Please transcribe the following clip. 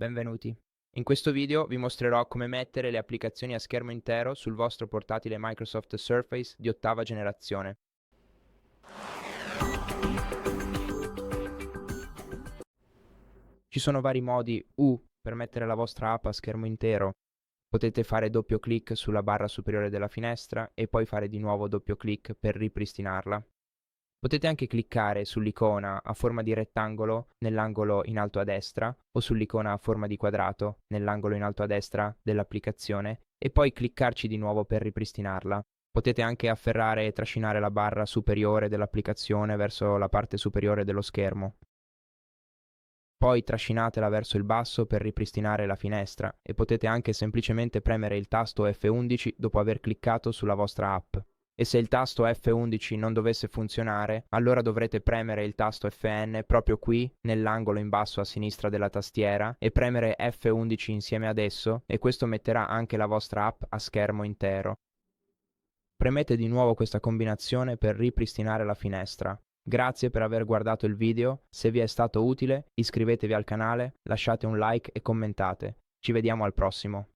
Benvenuti. In questo video vi mostrerò come mettere le applicazioni a schermo intero sul vostro portatile Microsoft Surface di 8ª generazione. Ci sono vari modi U per mettere la vostra app a schermo intero. Potete fare doppio clic sulla barra superiore della finestra e poi fare di nuovo doppio clic per ripristinarla. Potete anche cliccare sull'icona a forma di rettangolo nell'angolo in alto a destra o sull'icona a forma di quadrato nell'angolo in alto a destra dell'applicazione e poi cliccarci di nuovo per ripristinarla. Potete anche afferrare e trascinare la barra superiore dell'applicazione verso la parte superiore dello schermo. Poi trascinatela verso il basso per ripristinare la finestra e potete anche semplicemente premere il tasto F11 dopo aver cliccato sulla vostra app. E se il tasto F11 non dovesse funzionare, allora dovrete premere il tasto Fn proprio qui, nell'angolo in basso a sinistra della tastiera, e premere F11 insieme ad esso, e questo metterà anche la vostra app a schermo intero. Premete di nuovo questa combinazione per ripristinare la finestra. Grazie per aver guardato il video, se vi è stato utile iscrivetevi al canale, lasciate un like e commentate. Ci vediamo al prossimo.